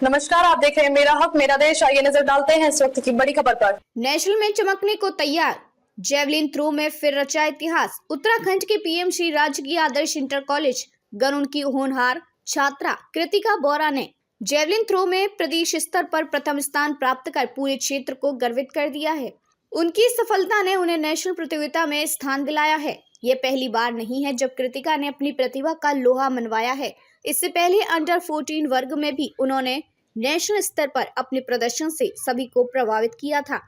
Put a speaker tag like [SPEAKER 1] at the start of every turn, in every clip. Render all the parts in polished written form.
[SPEAKER 1] नमस्कार, आप देख रहे हैं मेरा हक मेरा देश। आइए नजर डालते हैं इस वक्त की बड़ी खबर पर।
[SPEAKER 2] नेशनल में चमकने को तैयार, जेवलिन थ्रो में फिर रचा इतिहास। उत्तराखंड के पीएमश्री राजकीय आदर्श इंटर कॉलेज गरुड़ की होनहार छात्रा कृतिका बोरा ने जेवलिन थ्रो में प्रदेश स्तर पर प्रथम स्थान प्राप्त कर पूरे क्षेत्र को गर्वित कर दिया है। उनकी सफलता ने उन्हें नेशनल प्रतियोगिता में स्थान दिलाया है। ये पहली बार नहीं है जब कृतिका ने अपनी प्रतिभा का लोहा मनवाया है। इससे पहले अंडर 14 वर्ग में भी उन्होंने नेशनल स्तर पर अपने प्रदर्शन से सभी को प्रभावित किया था।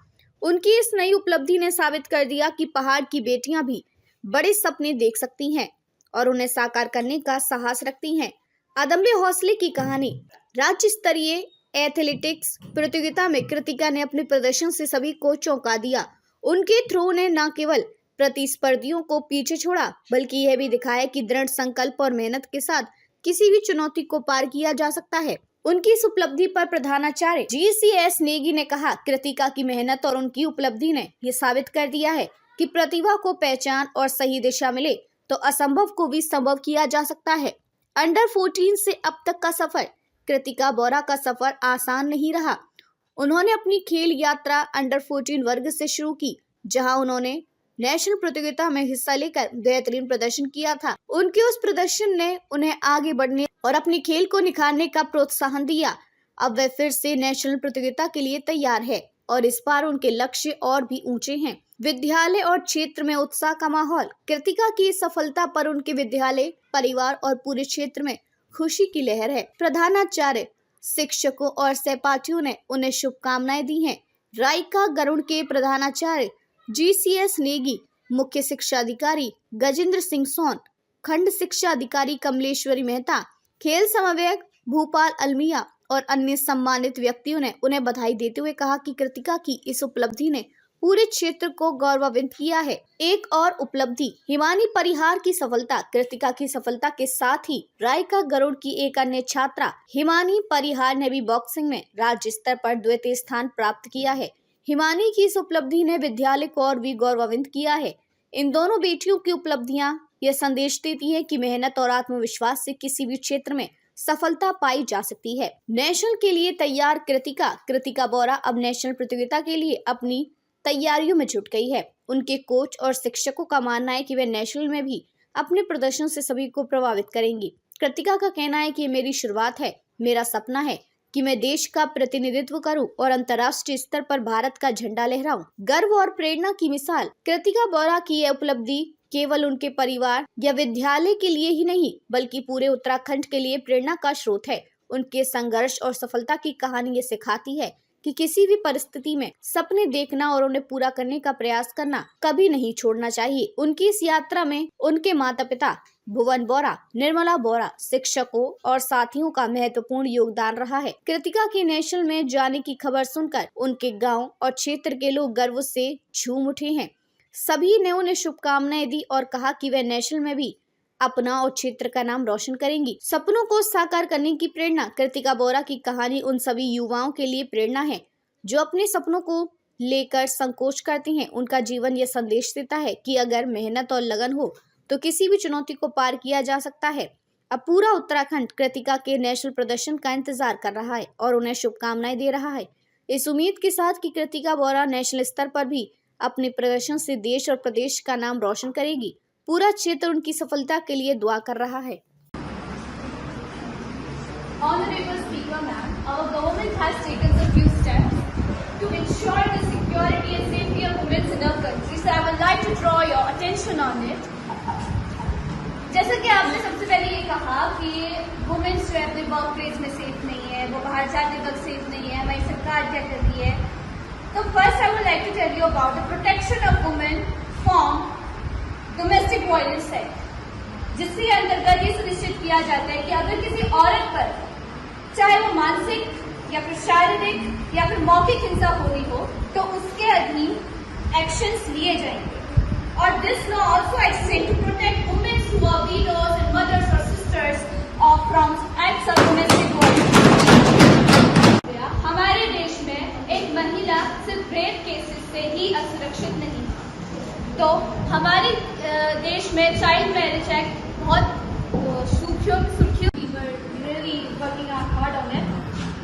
[SPEAKER 2] उनकी इस नई उपलब्धि ने साबित कर दिया कि पहाड़ की बेटियां भी बड़े सपने देख सकती हैं और उन्हें साकार करने का साहस रखती हैं। अदम्य हौसले की कहानी। राज्य स्तरीय एथलेटिक्स प्रतियोगिता में कृतिका ने अपने प्रदर्शन से सभी को चौंका दिया। उनके थ्रो ने न केवल प्रतिस्पर्धियों को पीछे छोड़ा बल्कि यह भी दिखाया कि दृढ़ संकल्प और मेहनत के साथ किसी भी चुनौती को पार किया जा सकता है। उनकी इस उपलब्धि पर प्रधानाचार्य GCS नेगी ने कहा, कृतिका की मेहनत और उनकी उपलब्धि ने यह साबित कर दिया है कि प्रतिभा को पहचान और सही दिशा मिले तो असंभव को भी संभव किया जा सकता है। अंडर 14 से अब तक का सफर। कृतिका बोरा का सफर आसान नहीं रहा। उन्होंने अपनी खेल यात्रा अंडर 14 वर्ग से शुरू की, जहां उन्होंने नेशनल प्रतियोगिता में हिस्सा लेकर बेहतरीन प्रदर्शन किया था। उनके उस प्रदर्शन ने उन्हें आगे बढ़ने और अपनी खेल को निखारने का प्रोत्साहन दिया। अब वे फिर से नेशनल प्रतियोगिता के लिए तैयार है और इस बार उनके लक्ष्य और भी ऊंचे हैं। विद्यालय और क्षेत्र में उत्साह का माहौल। कृतिका की इस सफलता पर उनके विद्यालय, परिवार और पूरे क्षेत्र में खुशी की लहर है। प्रधानाचार्य, शिक्षकों और सहपाठियों ने उन्हें शुभकामनाएं दी हैं। रायका गरुड़ के प्रधानाचार्य GCS नेगी, मुख्य शिक्षा अधिकारी गजेंद्र सिंह सोन, खंड शिक्षा अधिकारी कमलेश्वरी मेहता, खेल समन्वयक भूपाल अलमिया और अन्य सम्मानित व्यक्तियों ने उन्हें बधाई देते हुए कहा कि कृतिका की इस उपलब्धि ने पूरे क्षेत्र को गौरवान्वित किया है। एक और उपलब्धि, हिमानी परिहार की सफलता। कृतिका की सफलता के साथ ही रायका गरुड़ की एक अन्य छात्रा हिमानी परिहार ने भी बॉक्सिंग में राज्य स्तर पर द्वितीय स्थान प्राप्त किया है। हिमानी की इस उपलब्धि ने विद्यालय को और भी गौरवान्वित किया है। इन दोनों बेटियों की उपलब्धियां यह संदेश देती है कि मेहनत और आत्मविश्वास से किसी भी क्षेत्र में सफलता पाई जा सकती है। नेशनल के लिए तैयार कृतिका बोरा अब नेशनल प्रतियोगिता के लिए अपनी तैयारियों में जुट गई है। उनके कोच और शिक्षकों का मानना है कि वे नेशनल में भी अपने प्रदर्शन से सभी को प्रभावित करेंगी। कृतिका का कहना है कि मेरी शुरुआत है, मेरा सपना है कि मैं देश का प्रतिनिधित्व करूं और अंतर्राष्ट्रीय स्तर पर भारत का झंडा लहराऊं। गर्व और प्रेरणा की मिसाल। कृतिका बोरा की यह उपलब्धि केवल उनके परिवार या विद्यालय के लिए ही नहीं बल्कि पूरे उत्तराखंड के लिए प्रेरणा का स्रोत है। उनके संघर्ष और सफलता की कहानी ये सिखाती है कि किसी भी परिस्थिति में सपने देखना और उन्हें पूरा करने का प्रयास करना कभी नहीं छोड़ना चाहिए। उनकी इस यात्रा में उनके माता पिता भुवन बोरा, निर्मला बोरा, शिक्षकों और साथियों का महत्वपूर्ण योगदान रहा है। कृतिका के नेशनल में जाने की खबर सुनकर उनके गांव और क्षेत्र के लोग गर्व से झूम उठे हैं। सभी ने उन्हें शुभकामनाएं दी और कहा कि वे नेशनल में भी अपना और क्षेत्र का नाम रोशन करेंगी। सपनों को साकार करने की प्रेरणा। कृतिका बोरा की कहानी उन सभी युवाओं के लिए प्रेरणा है जो अपने सपनों को लेकर संकोच करते हैं। उनका जीवन यह संदेश देता है कि अगर मेहनत और लगन हो तो किसी भी चुनौती को पार किया जा सकता है। अब पूरा उत्तराखंड कृतिका के नेशनल प्रदर्शन का इंतजार कर रहा है और उन्हें शुभकामनाएं दे रहा है, इस उम्मीद के साथ कि कृतिका बोरा नेशनल स्तर पर भी अपने प्रदर्शन से देश और प्रदेश का नाम रोशन करेगी। पूरा क्षेत्र उनकी सफलता के लिए दुआ कर रहा है।
[SPEAKER 3] Honorable Speaker Ma'am, our government has taken a few steps to ensure the security and safety of women in our country. So I would like to draw your attention on it. जैसा कि आपने सबसे पहले ये कहा कि women's जो है अपने वर्क प्लेस में सेफ नहीं है, वो बाहर जाने वक्त सेफ नहीं है, हमारी सरकार क्या कर रही है। तो first I would like to tell you about the Protection of Women from Domestic Violence Act, जिसके अंतर्गत ये सुनिश्चित किया जाता है कि अगर किसी औरत पर चाहे वो मानसिक या फिर शारीरिक या फिर मौखिक हिंसा हो रही हो तो उसके अधीन एक्शंस लिए जाएंगे। और this law also extend to protect women who are widows and mothers और sisters of from acts of domestic violence. हमारे देश में एक महिला सिर्फ रेप केसेस से ही असुरक्षित नहीं, तो हमारे देश में चाइल्ड मैरिज एक्ट बहुत सुर्खियों really working hard on it।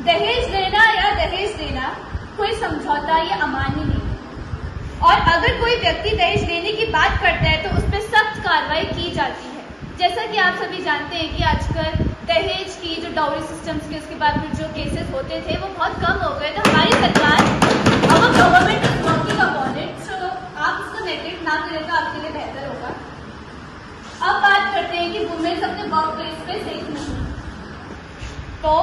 [SPEAKER 3] दहेज कोई समझौता ये अमान्य नहीं है। और अगर कोई व्यक्ति दहेज लेने की बात करता है तो उस पर सख्त कार्रवाई की जाती है। जैसा कि आप सभी जानते हैं कि आजकल दहेज की जो डाउरी सिस्टम्स के उसके बाद फिर जो केसेस होते थे वो बहुत कम हो गए। तो हमारी सरकार अब government is working upon it, so आप इसको नेगलेक्ट ना करें तो आपके लिए बेहतर होगा। अब बात करते हैं कि वुमेन्स अपने वर्क प्लेस पे सेफ नहीं। तो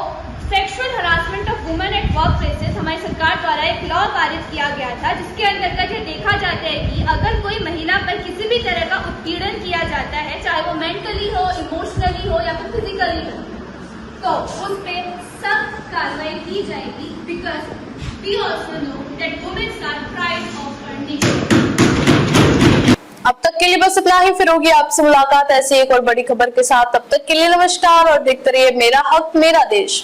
[SPEAKER 3] sexual harassment of women at work places हमारी सरकार द्वारा एक लॉ पारित किया गया था, जिसके अंतर्गत ये देखा जाता है कि अगर कोई महिला पर किसी भी तरह का उत्पीड़न किया जाता है, चाहे वो मेंटली हो, इमोशनली हो या फिर फिजिकली हो, तो उस पर सख्त कार्रवाई की जाएगी। Because we also know that womens are pride of our nation.
[SPEAKER 1] अब तक के लिए बस इतना ही, फिर होगी आपसे मुलाकात ऐसी एक और बड़ी खबर के साथ। तब तक के लिए नमस्कार और देखते रहिए मेरा हक मेरा देश।